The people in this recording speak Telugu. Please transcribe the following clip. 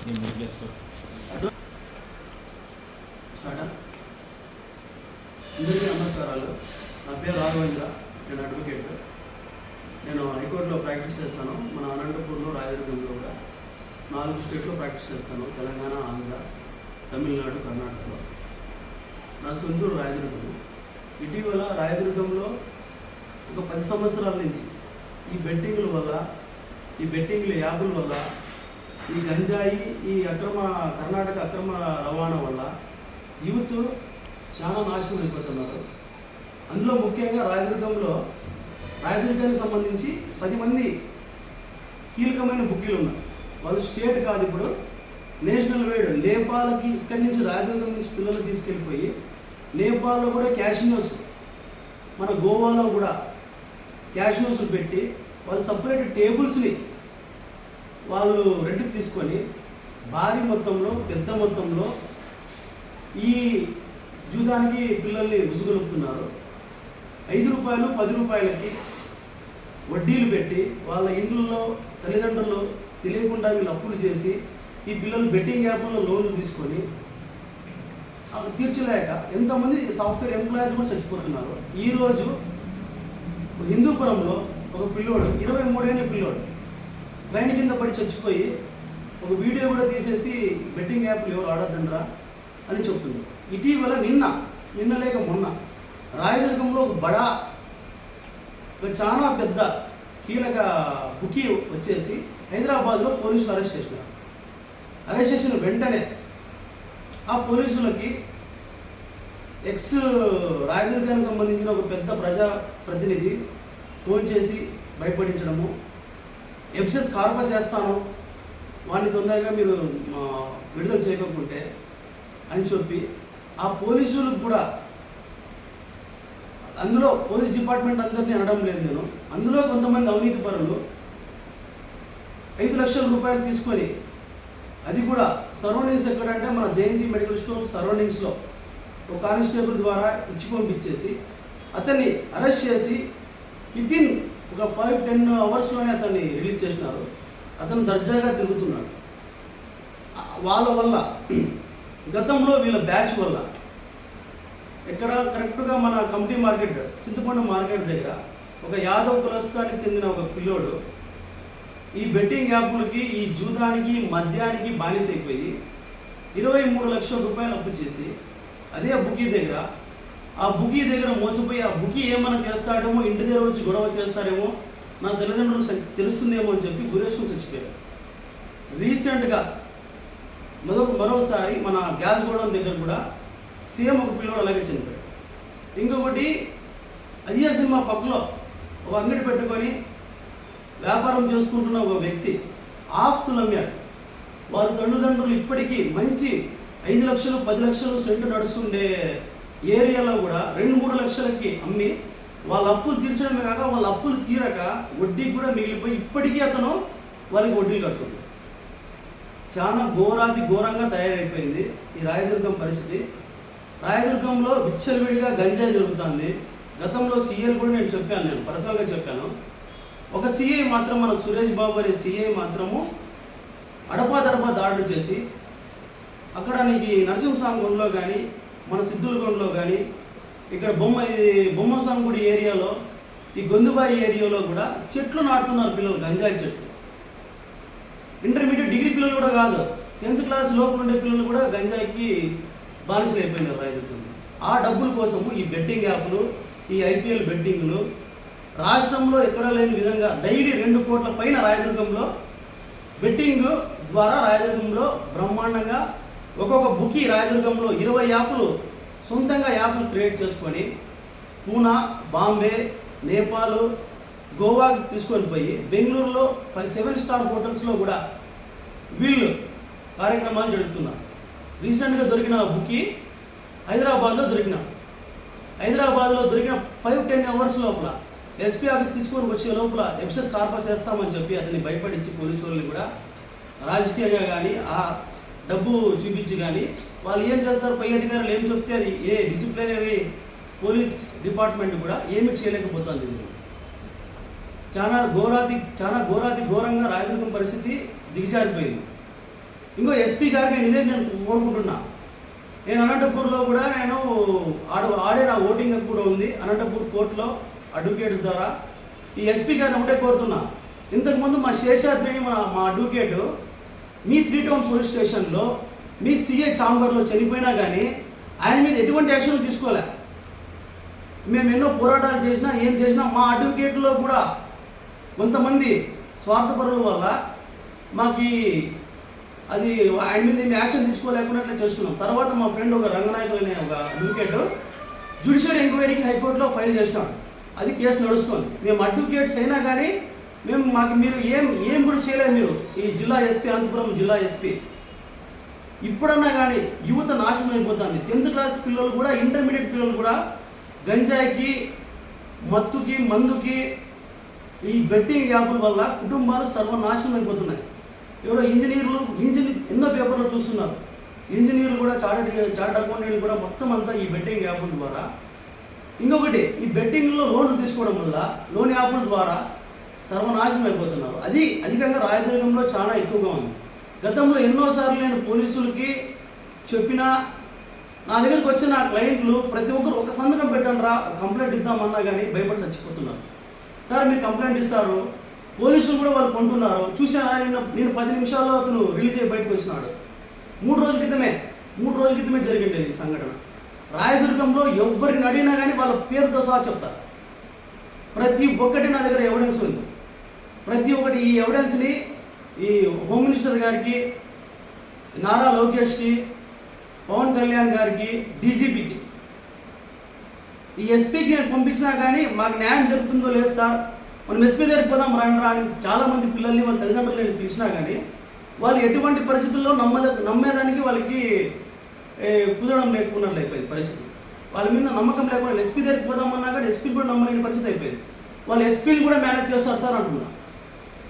అందరికీ నమస్కారాలు. నా పేరు రాఘవేంద్ర, నేను అడ్వకేట్. నేను హైకోర్టులో ప్రాక్టీస్ చేస్తాను. మన అనంతపూర్లో, రాయదుర్గంలో కూడా 4 స్టేట్లో ప్రాక్టీస్ చేస్తాను. తెలంగాణ, ఆంధ్ర, తమిళనాడు, కర్ణాటకలో. నా సొంతూరు రాయదుర్గం. ఇటీవల రాయదుర్గంలో ఒక 10 సంవత్సరాల నుంచి ఈ బెట్టింగ్ల వల్ల, ఈ బెట్టింగ్ల యాప్ల వల్ల, ఈ గంజాయి, ఈ కర్ణాటక అక్రమ రవాణా వల్ల యూత్ చాలా నాశనం అయిపోతున్నారు. అందులో ముఖ్యంగా రాయదుర్గానికి సంబంధించి 10 మంది కీలకమైన బుకీలు ఉన్నారు. వాళ్ళు స్టేట్ కాదు, ఇప్పుడు నేషనల్ వైడ్ నేపాల్కి ఇక్కడి నుంచి రాయదుర్గం నుంచి పిల్లలు తీసుకెళ్ళిపోయి నేపాల్లో కూడా క్యాషినోస్, మన గోవాలో కూడా క్యాషినోస్ పెట్టి వాళ్ళు సపరేట్ టేబుల్స్ని వాళ్ళు రెంట్కి తీసుకొని భారీ మొత్తంలో, పెద్ద మొత్తంలో ఈ జూదానికి పిల్లల్ని ఉసుగొలుపుతున్నారు. 5 రూపాయలు 10 రూపాయలకి వడ్డీలు పెట్టి వాళ్ళ ఇంట్లో తల్లిదండ్రులు తెలియకుండా వీళ్ళు అప్పులు చేసి ఈ పిల్లలు బెట్టింగ్ యాప్ల్లో లోన్లు తీసుకొని తీర్చలేక ఎంతమంది సాఫ్ట్వేర్ ఎంప్లాయీస్ కూడా చచ్చిపోతున్నారు. ఈరోజు హిందూపురంలో ఒక పిల్లోడు, 23 ఏళ్ళ పిల్లోడు ట్రైన్ కింద పడి చచ్చిపోయి ఒక వీడియో కూడా తీసేసి బెట్టింగ్ యాప్లు ఎవరు ఆడొద్దండ్రా అని చెప్తుంది. ఇటీవల నిన్న లేక మొన్న రాయదుర్గంలో ఒక చాలా పెద్ద కీలక బుకీ వచ్చేసి హైదరాబాద్లో పోలీసులు అరెస్ట్ చేసినారు. అరెస్ట్ చేసిన వెంటనే ఆ పోలీసులకి రాయదుర్గానికి సంబంధించిన ఒక పెద్ద ప్రజాప్రతినిధి ఫోన్ చేసి భయపడించడము, ఎఫ్సెస్ కార్పస్ చేస్తాను, వాడిని తొందరగా మీరు విడుదల చేయకపోతే అని చెప్పి ఆ పోలీసులకు కూడా, అందులో పోలీస్ డిపార్ట్మెంట్ అందరినీ అనడం లేదు నేను, అందులో కొంతమంది అవినీతి పరులు 5 లక్షల రూపాయలు తీసుకొని, అది కూడా సరౌండింగ్స్ ఎక్కడంటే మన జయంతి మెడికల్ స్టోర్ సరౌండింగ్స్లో ఒక కానిస్టేబుల్ ద్వారా ఇచ్చి పంపించేసి అతన్ని అరెస్ట్ చేసి వితిన్ ఒక 5-10 అవర్స్లోనే అతన్ని రిలీజ్ చేసినారు. అతను దర్జాగా తిరుగుతున్నాడు. వాళ్ళ వల్ల, గతంలో వీళ్ళ బ్యాచ్ వల్ల ఇక్కడ కరెక్ట్గా మన కమిటీ మార్కెట్, చింతపండు మార్కెట్ దగ్గర ఒక యాదవ్ కులస్థానికి చెందిన ఒక పిల్లోడు ఈ బెట్టింగ్ యాప్లకి, ఈ జూదానికి, మద్యానికి బానిసైపోయి 23 లక్షల రూపాయలు అప్పు చేసి అదే బుకీ దగ్గర మోసపోయి ఆ బుకీ ఏమైనా చేస్తాడేమో, ఇంటి దగ్గర వచ్చి గొడవ చేస్తాడేమో, నా తల్లిదండ్రులు తెలుస్తుందేమో అని చెప్పి గురేసుకుని చచ్చిపోయారు. రీసెంట్గా మరోసారి మన గ్యాస్ గోడౌన్ దగ్గర కూడా సేమ్ ఒక పిల్లోడు అలాగే చనిపోయాడు. ఇంకొకటి అజియా సినిమా పక్కలో ఒక అంగడి పెట్టుకొని వ్యాపారం చేసుకుంటున్న ఒక వ్యక్తి ఆస్తులు అమ్మాడు. వారి తల్లిదండ్రులు ఇప్పటికీ మంచి 5 లక్షలు 10 లక్షలు సెంటు నడుస్తుండే ఏరియాలో కూడా 2-3 లక్షలకి అమ్మి వాళ్ళ అప్పులు తీర్చడమే కాక వాళ్ళ అప్పులు తీరక వడ్డీ కూడా మిగిలిపోయి ఇప్పటికీ అతను వాళ్ళకి వడ్డీలు కడుతుంది. చాలా ఘోరంగా తయారైపోయింది ఈ రాయదుర్గం పరిస్థితి. రాయదుర్గంలో విచ్చలవిడిగా గంజాయి జరుగుతుంది. గతంలో సీఏలు కూడా నేను పర్సనల్గా చెప్పాను. ఒక సీఐ మాత్రం, మన సురేష్ బాబు అనే సీఐ మాత్రము అడపాదడపా దాడులు చేసి అక్కడ నీకు నరసింహస్వామిగూడలో కానీ, మన సిద్ధులగూడలో కానీ, ఇక్కడ బొమ్మస్వామిగుడి ఏరియాలో, ఈ గొందుబాయి ఏరియాలో కూడా చెట్లు నాటుతున్నారు పిల్లలు, గంజాయి చెట్లు. ఇంటర్మీడియట్ డిగ్రీ పిల్లలు కూడా కాదు, 10th క్లాస్ లోపల ఉండే పిల్లలు కూడా గంజాయికి బానిసలు అయిపోయినారు రాయదుర్గం. ఆ డబ్బుల కోసము ఈ బెట్టింగ్ యాప్లు, ఈ ఐపీఎల్ బెట్టింగ్లు రాష్ట్రంలో ఎక్కడ లేని విధంగా డైలీ 2 కోట్ల పైన రాయదుర్గంలో బెట్టింగ్ ద్వారా రాయదుర్గంలో బ్రహ్మాండంగా ఒక్కొక్క బుకీ రాయదుర్గంలో 20 యాప్లు సొంతంగా యాప్లు క్రియేట్ చేసుకొని పూనా, బాంబే, నేపాల్, గోవాకి తీసుకొని పోయి బెంగళూరులో 7 స్టార్ హోటల్స్లో కూడా వీళ్ళు కార్యక్రమాలు జరుగుతున్నారు. రీసెంట్గా దొరికిన బుకీ హైదరాబాద్లో దొరికిన 5-10 అవర్స్ లోపల ఎస్పీ ఆఫీస్ తీసుకొని వచ్చే లోపల ఎఫ్సెస్ కార్పస్ చేస్తామని చెప్పి అతన్ని భయపడించి పోలీసు వాళ్ళని కూడా రాజకీయంగా కానీ ఆ డబ్బు చూపించి కానీ వాళ్ళు ఏం చేస్తారు, పై అధికారులు ఏం చెప్తే అది ఏ డిసిప్లినరీ పోలీస్ డిపార్ట్మెంట్ కూడా ఏమీ చేయలేకపోతుంది. చాలా ఘోరంగా రాయదుర్గం పరిస్థితి దిగజారిపోయింది. ఇంకో ఎస్పీ గారికి నేను కోరుకుంటున్నా. నేను అనంతపూర్లో కూడా నేను ఆడే నా ఓటింగ్ హక్కు కూడా ఉంది అనంతపూర్ కోర్టులో అడ్వకేట్స్ ద్వారా. ఈ ఎస్పీ గారిని ఒకటే కోరుతున్నా, ఇంతకుముందు మా శేషాద్రిని మా అడ్వకేటు మీ 3 టౌన్ పోలీస్ స్టేషన్లో మీ సిఐ ఛాంబర్లో చనిపోయినా కానీ ఆయన మీద ఎటువంటి యాక్షన్ తీసుకోలే. మేము ఎన్నో పోరాటాలు చేసినా ఏం చేసినా మా అడ్వకేట్లో కూడా కొంతమంది స్వార్థపరుల వల్ల మాకు అది ఆయన మీద ఏమి యాక్షన్ తీసుకోలేకుండా అట్లా చేసుకున్నాం. తర్వాత మా ఫ్రెండ్ ఒక రంగనాయకులు అనే ఒక అడ్వకేట్ జ్యుడిషియల్ ఎంక్వైరీకి హైకోర్టులో ఫైల్ చేసినాడు. అది కేసు నడుస్తుంది. మేము అడ్వకేట్స్ అయినా కానీ మాకు మీరు ఏం కూడా చేయలేదు. మీరు ఈ జిల్లా ఎస్పీ, అనంతపురం జిల్లా ఎస్పీ, ఇప్పుడన్నా కానీ యువత నాశనం అయిపోతుంది. 10th క్లాస్ పిల్లలు కూడా, ఇంటర్మీడియట్ పిల్లలు కూడా గంజాయికి, మత్తుకి, మందుకి, ఈ బెట్టింగ్ యాప్ల వల్ల కుటుంబాలు సర్వనాశనం అయిపోతున్నాయి. ఎవరో ఇంజనీర్లు ఎన్నో పేపర్లో చూస్తున్నారు. ఇంజనీర్లు కూడా, చార్టెడ్ అకౌంటెంట్లు కూడా మొత్తం అంతా ఈ బెట్టింగ్ యాప్ల ద్వారా. ఇంకొకటి, ఈ బెట్టింగ్లో లోన్లు తీసుకోవడం వల్ల లోన్ యాప్ల ద్వారా సర్వనాశనం అయిపోతున్నారు. అది అధికంగా రాయదుర్గంలో చాలా ఎక్కువగా ఉంది. గతంలో ఎన్నోసార్లు నేను పోలీసులకి చెప్పినా, నా దగ్గరికి వచ్చిన నా క్లయింట్లు ప్రతి ఒక్కరు ఒక సంతకం పెట్టండి రా, కంప్లైంట్ ఇద్దామన్నా కానీ భయపడి చచ్చిపోతున్నారు. సార్ మీరు కంప్లైంట్ ఇస్తారు, పోలీసులు కూడా వాళ్ళు కొంటున్నారు. చూసాను నేను 10 నిమిషాల్లో అతను రిలీజ్ అయ్యి బయటకు వచ్చినాడు. 3 రోజుల క్రితమే జరిగింది ఈ సంఘటన. రాయదుర్గంలో ఎవరిని అడిగినా కానీ వాళ్ళ పేరుతో సహా చెప్తారు. ప్రతి ఒక్కటి నా దగ్గర ఎవిడెన్స్ ఉంది. ప్రతి ఒక్కటి ఈ ఎవిడెన్స్ని ఈ హోమ్ మినిస్టర్ గారికి, నారా లోకేష్కి, పవన్ కళ్యాణ్ గారికి, డీజీపీకి, ఈ ఎస్పీకి నేను పంపించినా కానీ మాకు న్యాయం జరుగుతుందో లేదు సార్, మనం ఎస్పీ దగ్గరికి పోదాం రండి అని చాలామంది పిల్లల్ని వాళ్ళ తల్లిదండ్రులు నేను పిలిచినా కానీ వాళ్ళు ఎటువంటి పరిస్థితుల్లో నమ్మేదానికి వాళ్ళకి కుదరడం లేకున్నట్లు అయిపోయింది పరిస్థితి. వాళ్ళ మీద నమ్మకం లేకుండా ఎస్పీ దగ్గరికి పోదామన్నా కానీ ఎస్పీ కూడా నమ్మలేని పరిస్థితి అయిపోయింది. వాళ్ళు ఎస్పీని కూడా మేనేజ్ చేస్తారు సార్ అంటున్నారు.